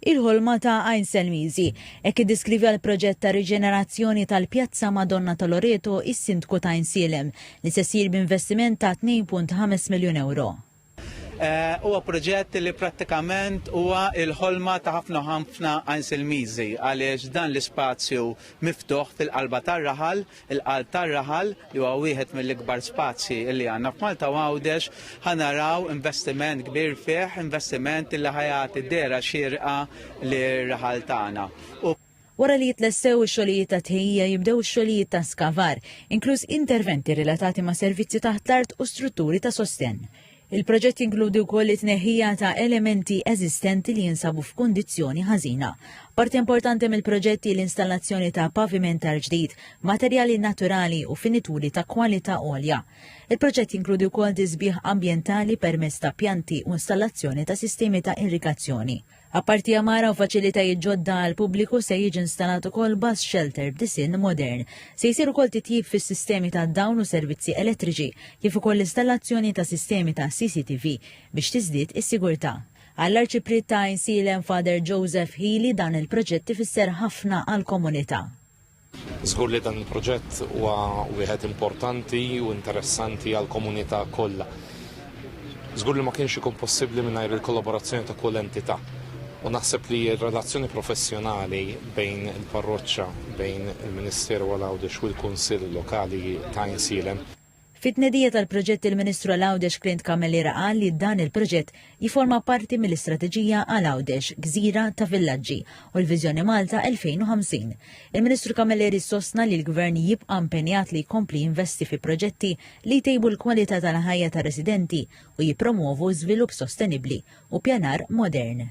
Il-ħolma ta' Għajn Selmizi hekk iddeskrivi l-proġett ta' riġenerazzjoni tal-Pjazza Madonna ta' Loreto is-Sindku ta' Għajn Silem li se jsir b'investiment ta' 2.5 miljun euro. Huwa proġett li prattikament huwa il-ħolma ta' ħafna Għajn Selmizi għaliex dan l-ispazju miftuħ fil-qalba tar-Raħal, il-qalb tar-Raħal li huwa wieħed mill-ikbar spazji li għandna f'Malta u Għawdex ħanaraw investiment kbir fih, investiment li ħajati dera xirqa lir-Raħal tagħna. Wara li jitlessew ix-xogħlijiet ta' tħejjija jibdew ix-xogħlijiet ta' skavar, inkluż interventi relatati ma' servizzi taħt l-art u strutturi ta' sostenn. Il-proġett jinkludi wkoll it-tneħħija ta' elementi eżistenti li jinsabu f'kundizzjoni ħażina. Parti importanti mill-proġetti l-installazzjoni ta' pavimentar ġdid, materjali naturali u finituri ta' kwalità għolja. Il-proġett jinkludi wkoll tisbieħ ambjentali permezz ta' pjanti u installazzjoni ta' sistemi ta' irrigazzjoni. Apparti amara u faċilitajiet ġodda għal pubbliku se jiġi installat ukoll bus shelter b'disin modern. Se jsir ukoll titjib fis-sistemi ta' dawn u servizzi elettriċi kif ukoll l-installazzjoni ta' sistemi ta' CCTV biex tiżdied is-sigurtà. Għall-Arċipret ta' Għajn Silem Father Joseph Healy dan il-proġett ifisser ħafna għall-komunità. Żgur li dan il-proġett huwa wieħed importanti u interessanti għall-komunità kollha. Żgur li ma kienx ikun possibbli mingħajr il-kollaborazzjoni ta' kull entità. U naħseb li r-relazzjoni professjonali bejn il-parroċċa, bejn il-Ministeru għal-Għawdex u l-Kunsill Lokali ta' Għajn Silem. Fit-tnedija tal-proġett il-Ministru għal-Għawdex Clint Camilleri qal li dan il-proġett jiforma parti mill-istrateġija għal-Għawdex Gżira ta' Villaġġi u l-Viżjoni Malta 2050. Il-Ministru Camilleri sostna li l-Gvern jibqa' impenjat li jkompli jinvesti fi proġetti li jtejbu l-kwalità tal-ħajja ta' residenti u jippromovu żvilupp sostenibbli u pjanar modern.